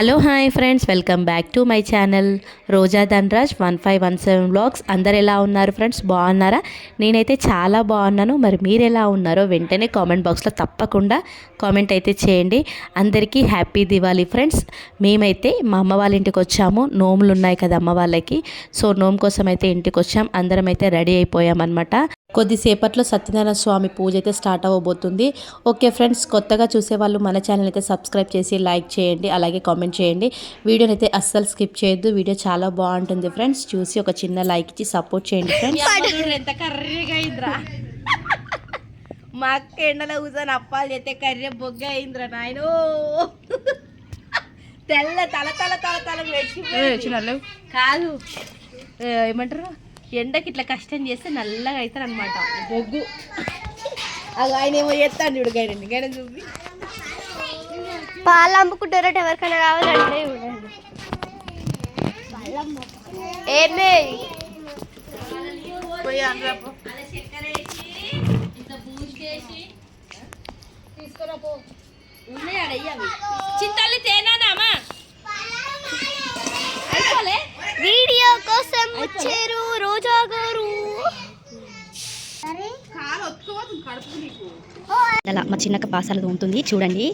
Hello hi friends, welcome back to my channel Roja Dhanraj 1517 vlogs. అందరు ఎలా ఉన్నారు friends? బాగున్నారా? నేనైతే చాలా బాగున్నాను. మరి మీరు ఎలా ఉన్నారో వెంటనే కామెంట్ బాక్స్లో తప్పకుండా కామెంట్ అయితే చేయండి. అందరికీ హ్యాపీ దివాళీ ఫ్రెండ్స్. మేమైతే మా అమ్మ వాళ్ళ ఇంటికి వచ్చాము. నోములు ఉన్నాయి కదా అమ్మ వాళ్ళకి. సో నోము కోసం అయితే ఇంటికి వచ్చాం. అందరం అయితే రెడీ అయిపోయామన్నమాట. కొద్దిసేపట్లో సత్యనారాయణ స్వామి పూజ అయితే స్టార్ట్ అవ్వబోతుంది. ఓకే ఫ్రెండ్స్, కొత్తగా చూసేవాళ్ళు మన ఛానల్ అయితే సబ్స్క్రైబ్ చేసి లైక్ చేయండి, అలాగే కామెంట్ చేయండి. వీడియోని అయితే అస్సలు స్కిప్ చేయొద్దు. వీడియో చాలా బాగుంటుంది ఫ్రెండ్స్. చూసి ఒక చిన్న లైక్ ఇచ్చి సపోర్ట్ చేయండి ఫ్రెండ్స్. ఎంత కర్రీగా అయిందిరా మా అక్క ఎండలో కూర్చొని అప్పాలు చేస్తే కర్రీ బొగ్గ అయిందిరా నాయన. తెల్ల తల తల తల తల వచ్చిన కాదు, ఏమంటారు, ఎండకి ఇట్లా కష్టం చేస్తే నల్లగా అవుతారు అనమాట బొగ్గు. అది ఆయన ఏమో చేస్తాను చూడు, గైరండి గైరని చూపి. పాలు అమ్ముకుంటారట, ఎవరికైనా కావాలంటే ఏమే చింతల్లి తేనాదామా వీడియో కోసం వచ్చారు రోజా గారు. అలా మా చిన్నక్క పాసాలు ఉంటుంది చూడండి.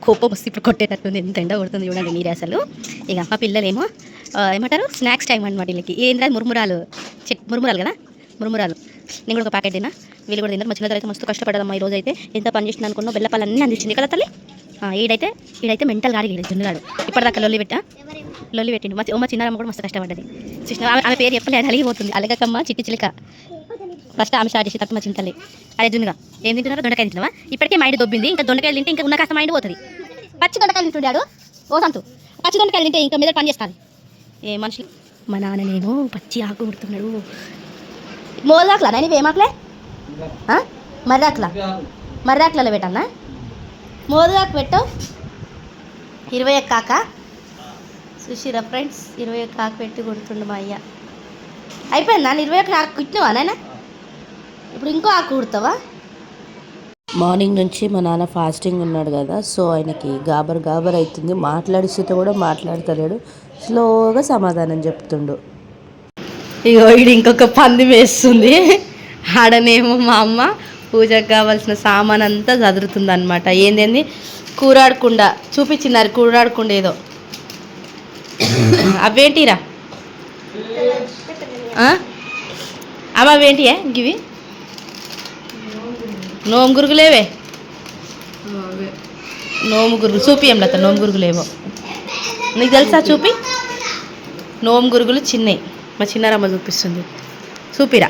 కోపం వస్తే ఇప్పుడు కొట్టేటట్టుంది, ఎంత ఎండ కొడుతుంది చూడండి మీరే అసలు. ఇక మా పిల్లలేమో ఏమంటారు, స్నాక్స్ టైం అనమాట వీళ్ళకి. ఏంద్రా మురుమురాలు, మురుమురాలు కదా, మురుమురాలు. నేను కూడా ఒక ప్యాకెట్ తిన్నా, వీళ్ళు కూడా తిన్నారు. మా చిన్నతో అయితే మస్తు కష్టపడదమ్మా ఈరోజు అయితే. ఎంత పని చేసిన అనుకున్నా, బెల్లపాలన్నీ అందించింది కదా తల్లి. ఈడైతే మెంటల్ గాడి జున్నుగాడు. ఇప్పటిదాకా లొల్లి పెట్టిండు. మా చిన్నారమ్మ కూడా మస్తు కష్టపడ్డది. చూసిన ఆమె పేరు చెప్పలేదు, అలిగిపోతుంది. అలగకమ్మ చిట్టి చిలిక ఫస్ట్ ఆమె స్టార్ట్ చేసి తప్ప మా చింతలే. అదే జున్నుగా ఏం తింటున్నారో, దొండకాయ తింటున్నావా? ఇప్పటికే మైండ్ దొబ్బింది, ఇంకా దొండకాయలు తింటే ఇంకా ఉన్న కాస్త మైండ్ పోతుంది. పచ్చి దొండకాయలు తింటున్నాడు ఓ సంతు. పచ్చి దొండకాయలు తింటే ఇంకా మీద పని చేస్తాను ఏ మనుషులు. మా నాన్ననేమో పచ్చి ఆకు కొడుతున్నాడు. మోదాకులా నేను ఏమాకులే మర్రాకులలో పెట్టన్నా, మోదాకు పెట్టావు. 21 కాక చూసిరా ఫ్రెండ్స్, 21 కాకు పెట్టి కొడుతుండు మా అయ్య. అయిపోయిందా 21 ఆకు కుట్టినవా నాయన? ఇప్పుడు ఇంకో ఆకు కుడతావా? మార్నింగ్ నుంచి మా నాన్న ఫాస్టింగ్ ఉన్నాడు కదా, సో ఆయనకి గాబర్ అవుతుంది. మాట్లాడిస్తే కూడా మాట్లాడతలేడు, స్లోగా సమాధానం చెప్తుండు. ఇగో ఇది ఇంకొక పంది వేస్తుంది. ఆడనేమో మా అమ్మ పూజకు కావాల్సిన సామాన్ అంతా చదురుతుంది అనమాట. ఏంది కూరాడకుండా చూపించినారు, కూరాడకుండా ఏదో అవేంటిరా అమ్మ, అవేంటియే గివి? నోము గురుగులేవే, నోము గురుగులు చూపియం లత. నోము గురుగులేవో నీకు తెలుసా? చూపి. నోము గురుగులు చిన్నవి, మా చిన్నారమ్మ చూపిస్తుంది. చూపిరా.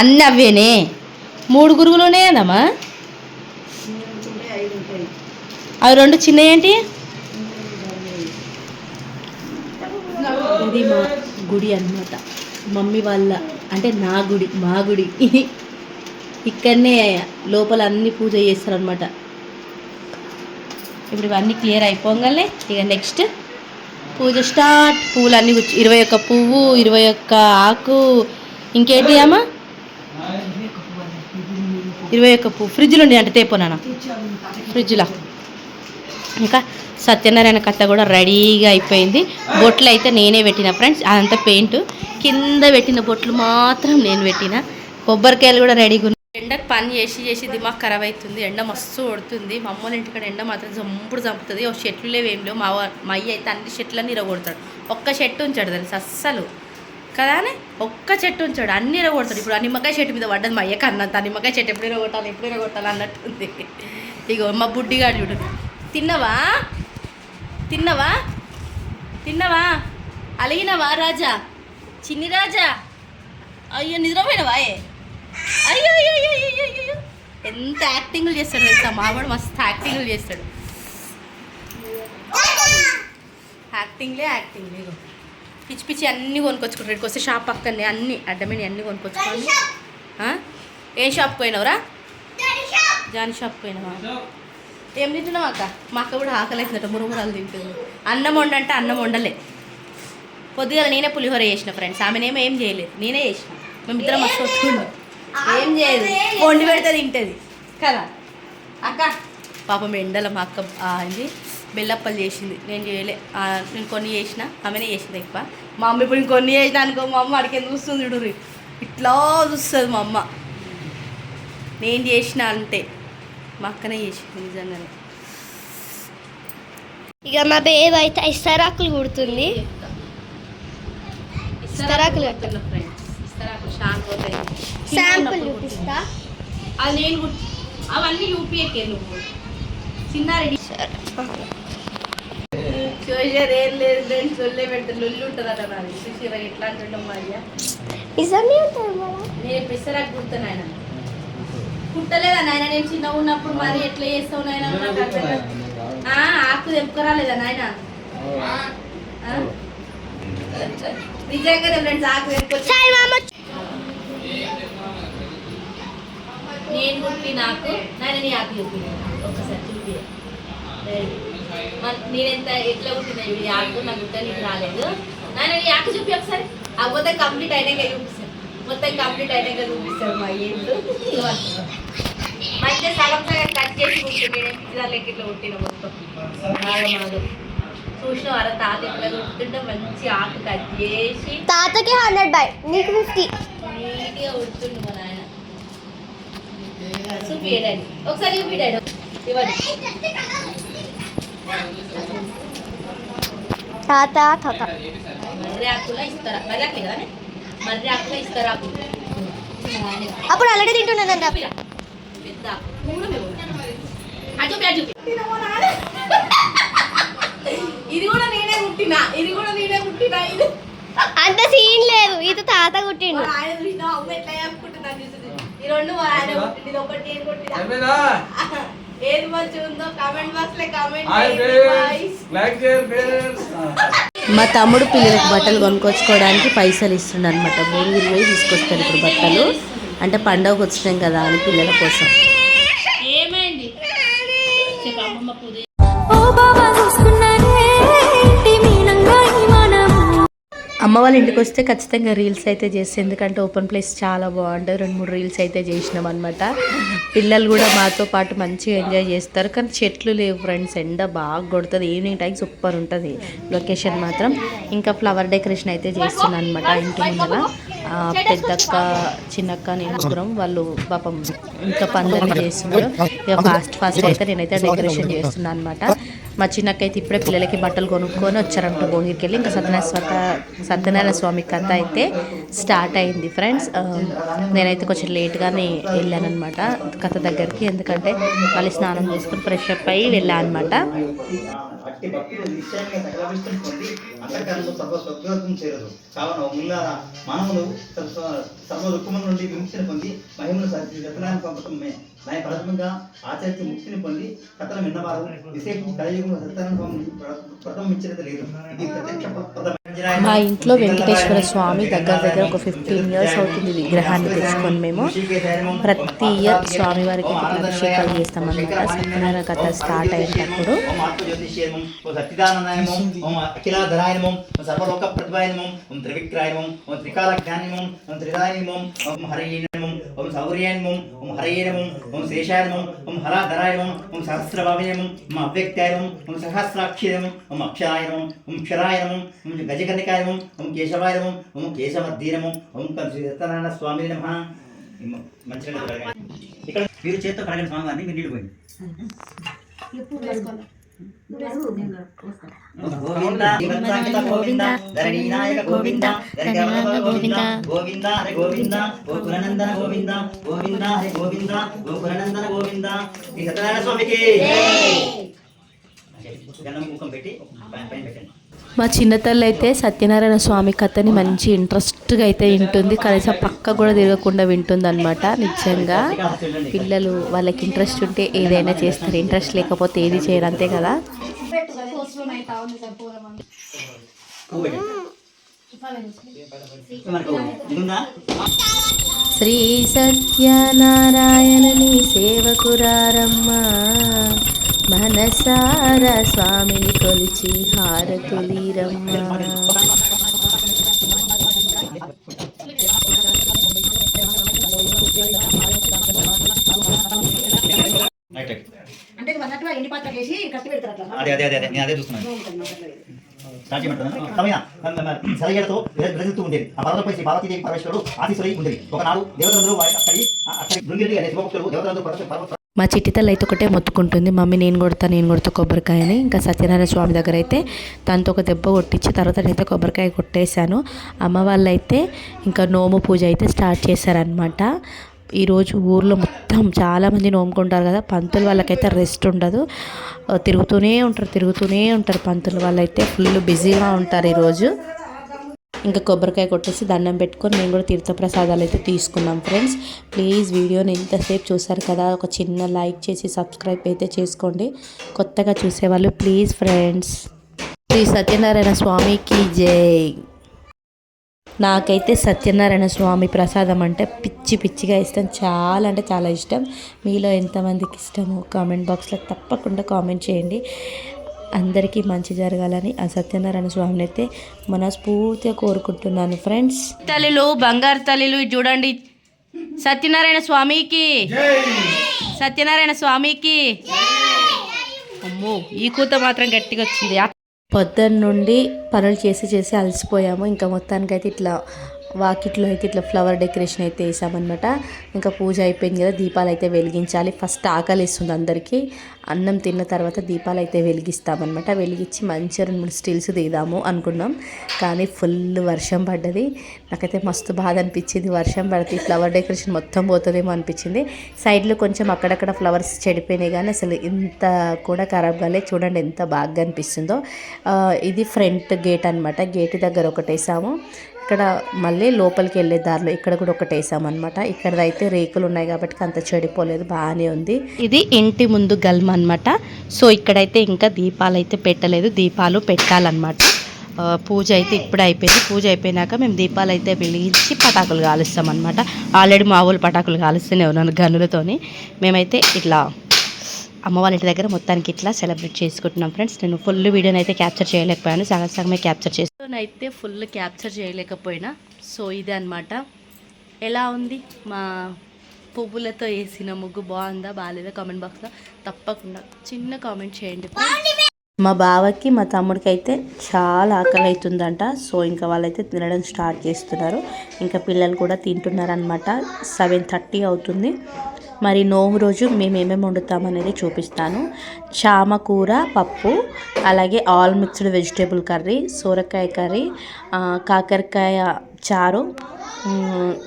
అన్నీ అవేనే, 3 గురుగులు ఉన్నాయమ్మా. అవి 2 చిన్నవి ఏంటి? ఇది మా గుడి అన్నమాట, మమ్మీ వాళ్ళ అంటే నా గుడి, మా గుడి. ఇక్కడనే లోపల అన్ని పూజ చేస్తారనమాట. ఇప్పుడు ఇవన్నీ క్లియర్ అయిపోగానే ఇక నెక్స్ట్ పూజ స్టార్ట్. పువ్వులన్నీ 21 పువ్వు, 21 ఆకు, ఇంకేంటి అమ్మా 21 పువ్వు. ఫ్రిడ్జ్లో ఉండి అంటే తేపోనా ఫ్రిడ్జ్లో. ఇంకా సత్యనారాయణ కథ కూడా రెడీగా అయిపోయింది. బొట్లు అయితే నేనే పెట్టిన ఫ్రెండ్స్, అదంతా పెయింట్. కింద పెట్టిన బొట్లు మాత్రం నేను పెట్టిన. కొబ్బరికాయలు కూడా రెడీగా ఉన్నాయి. ఎండకు పని చేసి దిమాగ్ ఖరాబ్ అవుతుంది. ఎండ మస్తు కొడుతుంది. మా అమ్మల ఇంటికాడ ఎండ మాత్రం చంపుతుంది. ఒక చెట్లు లేవు, ఏం లేవు. మా అయ్య అయితే అన్ని చెట్లన్నీ ఇరగొడతాడు. ఒక్క చెట్టు ఉంచాడు తెలుసు అస్సలు కదా, ఒక్క చెట్టు ఉంచాడు, అన్ని ఇరగొడతాడు. ఇప్పుడు ఆ నిమ్మకాయ చెట్టు మీద పడ్డది మా అయ్యకి అన్నంత. ఆ నిమ్మకాయ చెట్టు ఎప్పుడు ఇరగొట్టాలి అన్నట్టుంది. ఇగో మా బుడ్డిగాడు చూడు. తిన్నవా అలిగినవా రాజా, చిన్ని రాజా? అయ్యో నిద్రపోయినవా? అయ్యో అయ్యో అయ్యో అయ్యో ఎంత యాక్టింగ్లు చేస్తాడు తెలుసా మావాడు, మస్తు యాక్టింగ్లు చేస్తాడు. యాక్టింగ్. ఇగో పిచ్చి అన్నీ కొనుక్కొచ్చుకుంటాడు. ఇక్కడికి వస్తే షాప్ పక్కనే అన్నీ అడ్డమైన అన్నీ కొనుక్కొచ్చుకోండి. ఏం షాప్ పోయినావురా? జాని షాప్ పోయినావా? ఏం తింటున్నావు అక్క? మా అక్క కూడా ఆకలి అవుతుందట, మురుమురాలు తింటుంది. అన్నం వండంటే అన్నం వండలే. పొద్దుగా నేనే పులిహోర చేసిన ఫ్రెండ్స్, ఆమెనేమో ఏం చేయలేదు, నేనే చేసిన. మేమిద్దరం మస్తు వస్తుంది, ఏం చేయదు, వండి పెడితే తింటుంది కదా అక్క. పాపం ఎండల మా అక్క ఇది బెల్లప్పలు చేసింది, నేను చేయలే. నేను కొన్ని చేసిన, ఆమెనే చేసింది ఎక్కువ. మా అమ్మ ఇప్పుడు ఇంకొన్ని చేసిన అనుకో, మా అమ్మ అడిగే చూస్తుంది చూడు, ఇట్లా చూస్తుంది మా అమ్మ. నేను చేసిన అంటే మా అక్కనే చేసింది నిజంగానే. ఇక మా బేబ్ అయితే ఇస్తరాకులు కుడుతుంది. ఇస్తరాకులు కట్టుకున్న ఫ్రెండ్స్, ఇస్తరాకులు షాన్ పోతాయి. శాంపుల్ చూపిస్తా. అది నేను అవన్నీ యూపీఏకే నువ్వు చిన్న రెడీ చూసారు. ఏం లేదు ఫ్రెండ్స్, లొల్లే పెడితే లొల్లి ఉంటుంది అట. నాది చూసిరా ఎట్లా అంటుంటాం మరి. నిజమే ఉంటుంది మేడం. నేను పిసరాకు కుడతాను ఆయన, కుట్టలేదా నాయన? నేను చిన్నగా ఉన్నప్పుడు మరి ఎట్లా చేస్తావు నాయన? ఆకు తెంపుకురాలేదా నాయన? నిజంగానే ఫ్రెండ్స్ ఆకు తెంపుకొచ్చి నేను కుట్టి నాకు నాయన నీ ఆకు చూపి ఒకసారి చూపి. నేనెంత ఎట్లా కుట్టినా ఈ ఆకు నా గుట్ట నీకు రాలేదు నాయన. నీ ఆకు చూపి ఒకసారి. ఆ మొత్తం కంప్లీట్ అయినాక చూపిస్తాను, మొత్తం కంప్లీట్ అయినాక చూపిస్తాను. మా ఏంటో మంచిగా సగం సగం కట్ చేసి కుట్టిన నేను ఇట్లా కుట్టిన మొత్తం మాదు చూసిన వారా తాత ఎట్లా కుట్టుంటే మంచి ఆకు కట్ చేసి. తాతకి 100 బై నీకు 50. నీట్గా కుడుతుండు మా నాయన. చూపియడాడి ఒకసారి, చూపిడాడు ఇవ్వండి. తాత తాత మర్రి ఆకులా ఇస్తారా? మర్రి ఆకులే కదా, మర్రి ఆకులా ఇస్తారా? అప్పుడు ఆల్రెడీ తింటున్నానండి. పెద్ద చూపి ఇది కూడా నేనే కుట్టినా, ఇది కూడా నేనే కుట్టినా. ఇది అంత సీన్ లేదు, ఇది తాత కుట్టిండు. ఆయన చూసినా అమ్మ ఎట్లా చెప్పుకుంటున్నా చూసింది. ఈ రెండు ఆయన కుట్టింది, ఇది ఒకటి నేను కుట్టినా. ఏది మంచిగా ఉందో కామెంట్ బాక్స్ లో కామెంట్. మా తమ్ముడు పిల్లలకు బట్టలు కొనుక్కొచ్చుకోవడానికి పైసలు ఇస్తుండ అనమాట. 3,000 పోయి తీసుకొస్తారు ఇప్పుడు బట్టలు. అంటే పండగకు వచ్చినాం కదా అని పిల్లల కోసం. ఏమైంది చెప్పు అమ్మమ్మ పూజ. అమ్మ వాళ్ళ ఇంటికి వస్తే ఖచ్చితంగా రీల్స్ అయితే చేస్తాం, ఎందుకంటే ఓపెన్ ప్లేస్ చాలా బాగుంటుంది. 2-3 రీల్స్ అయితే చేసినాం అనమాట. పిల్లలు కూడా మాతో పాటు మంచిగా ఎంజాయ్ చేస్తారు. కానీ చెట్లు లేవు ఫ్రెండ్స్, ఎండ బాగా కొడుతుంది. ఈవినింగ్ టైం సూపర్ ఉంటుంది లొకేషన్ మాత్రం. ఇంకా ఫ్లవర్ డెకరేషన్ అయితే చేస్తున్నాను అనమాట ఇంటి ముందర. పెద్దక్క చిన్నక్క నేను ముగ్గురం, వాళ్ళు పాపం ఇంకా పందిరి చేస్తున్నారు. ఇక ఫాస్ట్ అయితే నేనైతే డెకరేషన్ చేస్తున్నాను అనమాట. మా చిన్నక్క అయితే ఇప్పుడే పిల్లలకి బట్టలు కొనుక్కొని వచ్చారంట భోగిరికి వెళ్ళి. ఇంకా సత్యనారాయణ స్వామి కథ అయితే స్టార్ట్ అయింది ఫ్రెండ్స్. నేనైతే కొంచెం లేట్గానే వెళ్ళాను అనమాట కథ దగ్గరికి, ఎందుకంటే మళ్ళీ స్నానం చేసుకుని ఫ్రెష్ అప్ అయ్యి వెళ్ళాను అనమాట. అట్టి భక్తులు నిశ్చయంగా సకలవిష్టం పొంది అంతఃకరణలో సర్వస్వోద్యోగం చేరదు. కావున ముంగార మానవులు సర్వ దుఃఖముల నుండి విముక్తిని పొంది మహిమను సత్యనారాయణ పంపటమే నాయ ప్రథమంగా ఆచరించి ముక్తిని పొంది కథను విన్నవారు విశేషం కలియుగంలో సత్యనారాయణ ప్రథమం ఇచ్చినది లేదు. ఇది ప్రత్యక్ష పదం. మా ఇంట్లో వెంకటేశ్వర స్వామి దగ్గర ఒక 15 years అవుతుంది విగ్రహాన్ని తెచ్చుకొని. మేము ప్రతి ఇయర్ స్వామి వారికి అభిషేకాలు చేస్తామన్నమాట. సత్యనారాయణ కథ స్టార్ట్ అయినప్పుడు సత్యదానమం, అఖిలాధరాయనమం, సర్వలోక ప్రతిభాయనమం, త్రివిక్రాయనమం, త్రికాల జ్ఞానిమం, త్రిదాయనమం, హరయనమం, శౌర్యాయనమం, హరయనమం, శేషాయనమం, హరాధరాయనమం, సహస్రభావయనమం, అవ్యక్తాయనమం, సహస్రాక్షరమం, అక్షరాయనమం, క్షరాయనమం, గజకర్ణికాయనమం, కేశవాయనమం, కేశవర్ధీనమం, సత్యనారాయణ స్వామి నమః. మంచిగా ఇక్కడ మీరు చేత్తో కడగండి స్వామి వారిని. మీరు నీళ్ళు పోయింది. గోవింద గోవింద ధరణీనాయక గోవింద గోవింద గోవింద హరి గోవింద గోకులనందన గోవింద గోవింద హరి గోవింద గోకులనందన గోవింద. ఈ సత్యనారాయణ స్వామికి గంధం కుంకుమ పెట్టి పైన పెట్టండి. మా చిన్నతల్లి అయితే సత్యనారాయణ స్వామి కథని మంచి ఇంట్రెస్ట్గా అయితే వింటుంది. కనీసం పక్క కూడా తిరగకుండా వింటుంది అనమాట. నిజంగా పిల్లలు వాళ్ళకి ఇంట్రెస్ట్ ఉంటే ఏదైనా చేస్తారు, ఇంట్రెస్ట్ లేకపోతే ఏది చేయరు, అంతే కదా. శ్రీ సత్యనారాయణని సేవకురారమ్మా, మనసార స్వామిని కొలిచి హారతులీరమ్మా. అంటే అన్నట్టుగా ఎండి పాత్ర చేసి కట్టి పెడతారు అట్లా. అదే అదే అదే అదే నేను అదే చూస్తున్నాను. స్టార్ట్ చేయమంటాను. సమయ సరిగేలతో వెలుగుతూ ఉండేది. ఆ పర్వతపై శ్రీ పార్వతీదేవి పరమేశ్వరుడు ఆశీస్సులై ఉండేది. ఒకనాడు దేవతలందరూ అక్కడి భృంగిరెడ్డి అనే శివభక్తులు దేవతలందరూ పర్వత మా చిట్టి తల్లి అయితే ఒకటే మొత్తుకుంటుంది, మమ్మీ నేను కొడతా కొబ్బరికాయని. ఇంకా సత్యనారాయణ స్వామి దగ్గర అయితే తనతో ఒక దెబ్బ కొట్టించి తర్వాత నేనైతే కొబ్బరికాయ కొట్టేశాను. అమ్మ వాళ్ళైతే ఇంకా నోము పూజ అయితే స్టార్ట్ చేశారనమాట. ఈరోజు ఊర్లో మొత్తం చాలామంది నోముకుంటారు కదా, పంతులు వాళ్ళకైతే రెస్ట్ ఉండదు, తిరుగుతూనే ఉంటారు పంతులు వాళ్ళైతే ఫుల్ బిజీగా ఉంటారు ఈరోజు. ఇంకా కొబ్బరికాయ కొట్టేసి దండం పెట్టుకొని మేము కూడా తీర్థప్రసాదాలు అయితే తీసుకున్నాం ఫ్రెండ్స్. ప్లీజ్ వీడియోని ఎంతసేపు చూసారు కదా, ఒక చిన్న లైక్ చేసి సబ్స్క్రైబ్ అయితే చేసుకోండి కొత్తగా చూసేవాళ్ళు ప్లీజ్ ఫ్రెండ్స్. శ్రీ సత్యనారాయణ స్వామికి జై. నాకైతే సత్యనారాయణ స్వామి ప్రసాదం అంటే పిచ్చిగా ఇష్టం, చాలా అంటే చాలా ఇష్టం. మీలో ఎంతమందికి ఇష్టమో కామెంట్ బాక్స్లో తప్పకుండా కామెంట్ చేయండి. అందరికీ మంచి జరగాలని ఆ సత్యనారాయణ స్వామిని అయితే మనస్ఫూర్తిగా కోరుకుంటున్నాను ఫ్రెండ్స్. తల్లిలు బంగారు తల్లిలు చూడండి, సత్యనారాయణ స్వామికి, సత్యనారాయణ స్వామికి. అమ్మో ఈ కూత మాత్రం గట్టిగా వచ్చింది. పొద్దున్న నుండి పనులు చేసి అలసిపోయాము. ఇంకా మొత్తానికైతే ఇట్లా వాకిట్లో అయితే ఇట్లా ఫ్లవర్ డెకరేషన్ అయితే వేసామన్నమాట. ఇంకా పూజ అయిపోయింది కదా, దీపాలు అయితే వెలిగించాలి. ఫస్ట్ ఆకలి వేస్తుంది అందరికీ, అన్నం తిన్న తర్వాత దీపాలు అయితే వెలిగిస్తామన్నమాట. వెలిగించి మంచిగా 2-3 స్టిల్స్ దిగుదాము అనుకున్నాం, కానీ ఫుల్ వర్షం పడ్డది. నాకైతే మస్తు బాధ అనిపించింది, వర్షం పడితే ఫ్లవర్ డెకరేషన్ మొత్తం పోతుందేమో అనిపించింది. సైడ్లో కొంచెం అక్కడక్కడ ఫ్లవర్స్ చెడిపోయినాయి, కానీ అసలు ఇంత కూడా ఖరాబ్ కాలేదు. చూడండి ఎంత బాగా అనిపిస్తుందో. ఇది ఫ్రంట్ గేట్ అనమాట. గేట్ దగ్గర ఒకటి వేసాము, ఇక్కడ మళ్ళీ లోపలికి వెళ్ళే దారిలో ఇక్కడ కూడా ఒకటి వేసామన్నమాట. ఇక్కడైతే రేకులు ఉన్నాయి కాబట్టి అంత చెడిపోలేదు, బాగానే ఉంది. ఇది ఇంటి ముందు గల్మ అనమాట. సో ఇక్కడైతే ఇంకా దీపాలు అయితే పెట్టలేదు, దీపాలు పెట్టాలన్నమాట. పూజ అయితే ఇప్పుడు అయిపోయింది. పూజ అయిపోయినాక మేము దీపాలు అయితే వెలిగించి పటాకులు కాలుస్తాం అనమాట. ఆల్రెడీ మామూలు పటాకులు కాలుస్తూనే ఉన్నాను గన్నులతోని. మేమైతే ఇట్లా అమ్మ వాళ్ళ ఇంటి దగ్గర మొత్తానికి ఇట్లా సెలబ్రేట్ చేసుకుంటున్నాం ఫ్రెండ్స్. నేను ఫుల్ వీడియోని అయితే క్యాప్చర్ చేయలేకపోయాను, సగమే క్యాప్చర్ చేస్తాను అయితే ఫుల్ క్యాప్చర్ చేయలేకపోయినా. సో ఇదే అనమాట. ఎలా ఉంది మా పువ్వులతో వేసిన ముగ్గు, బాగుందా బాగాలేదా కామెంట్ బాక్స్లో తప్పకుండా చిన్న కామెంట్ చేయండి. మా బావకి మా తమ్ముడికి అయితే చాలా ఆకలి అవుతుందంట. సో ఇంకా వాళ్ళైతే తినడం స్టార్ట్ చేస్తున్నారు. ఇంకా పిల్లలు కూడా తింటున్నారు అనమాట. 7:30 అవుతుంది. మరి నోము రోజు మేము ఏమేమి వండుతామనేది చూపిస్తాను. చామకూర పప్పు, అలాగే ఆల్ మిక్స్డ్ వెజిటేబుల్ కర్రీ, సొరకాయ కర్రీ, కాకరకాయ చారు.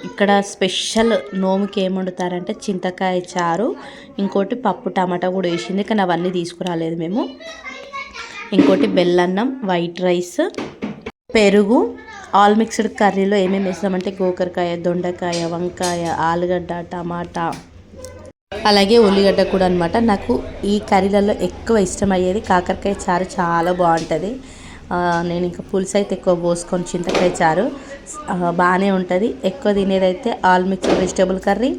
ఇక్కడ స్పెషల్ నోముకి ఏం వండుతారంటే చింతకాయ చారు, ఇంకోటి పప్పు టమాటా కూడా వేసింది, కానీ అవన్నీ తీసుకురాలేదు మేము. ఇంకోటి బెల్లన్నం, వైట్ రైస్, పెరుగు. ఆల్ మిక్స్డ్ కర్రీలో ఏమేమి వేస్తామంటే గోకరకాయ, దొండకాయ, వంకాయ, ఆలుగడ్డ, టమాటా, అలాగే ఉల్లిగడ్డ కూడా అనమాట. నాకు ఈ కర్రీలలో ఎక్కువ ఇష్టమయ్యేది కాకరకాయ చారు, చాలా బాగుంటుంది. నేను ఇంకా పులుసు అయితే ఎక్కువ పోసుకొని చింతకాయ చారు బాగానే ఉంటుంది. ఎక్కువ తినేదైతే ఆల్ మిక్స్డ్ వెజిటేబుల్ కర్రీ.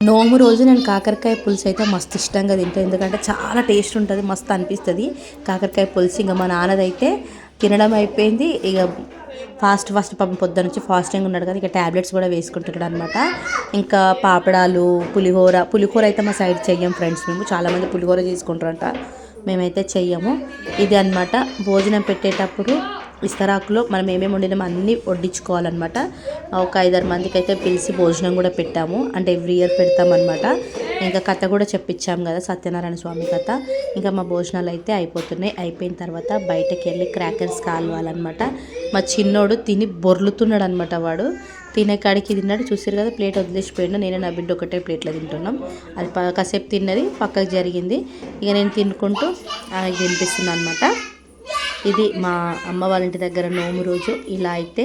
నోము రోజు నేను కాకరకాయ పులుసు అయితే మస్తు ఇష్టంగా తింటాను, ఎందుకంటే చాలా టేస్ట్ ఉంటుంది, మస్తు అనిపిస్తుంది కాకరకాయ పులుసు. ఇంకా మా నాన్నదైతే తినడం అయిపోయింది. ఇక ఫాస్ట్ పాపం పొద్దున్న నుంచి ఫాస్టింగ్ ఉన్నాడు కదా, ఇక ట్యాబ్లెట్స్ కూడా వేసుకుంటున్నాడు అనమాట. ఇంకా పాపడాలు, పులిహోర అయితే మా సైడ్ చెయ్యం ఫ్రెండ్స్. మేము చాలామంది పులిహోర చేసుకుంటారంట, మేమైతే చెయ్యము. ఇది అనమాట. భోజనం పెట్టేటప్పుడు ఇస్తరాకులో మనం ఏమేమి వండినామో అన్నీ వడ్డించుకోవాలన్నమాట. ఒక 5-6 మందికి అయితే పిలిచి భోజనం కూడా పెట్టాము, అంటే ఎవ్రీ ఇయర్ పెడతామన్నమాట. ఇంకా కథ కూడా చెప్పించాము కదా, సత్యనారాయణ స్వామి కథ. ఇంకా మా భోజనాలు అయితే అయిపోతున్నాయి. అయిపోయిన తర్వాత బయటకు వెళ్ళి క్రాకర్స్ కాలవాలన్నమాట. మా చిన్నోడు తిని బొర్లుతున్నాడు అనమాట. వాడు తినే కాడికి తిన్నాడు, చూసారు కదా, ప్లేట్ వదిలేసిపోయినా. నేను నా బిడ్డ ఒకటే ప్లేట్లో తింటున్నాం. అది కాసేపు తిన్నది, పక్కకు జరిగింది. ఇక నేను తినుకుంటూ తినిపిస్తున్నాను అనమాట. ఇది మా అమ్మ వాళ్ళ ఇంటి దగ్గర నోము రోజు ఇలా అయితే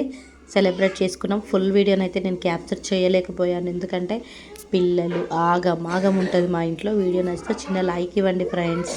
సెలబ్రేట్ చేసుకున్నాం. ఫుల్ వీడియోని అయితే నేను క్యాప్చర్ చేయలేకపోయాను, ఎందుకంటే పిల్లలు ఆగం ఉంటుంది మా ఇంట్లో. వీడియో నచ్చితే చిన్న లైక్ ఇవ్వండి ఫ్రెండ్స్.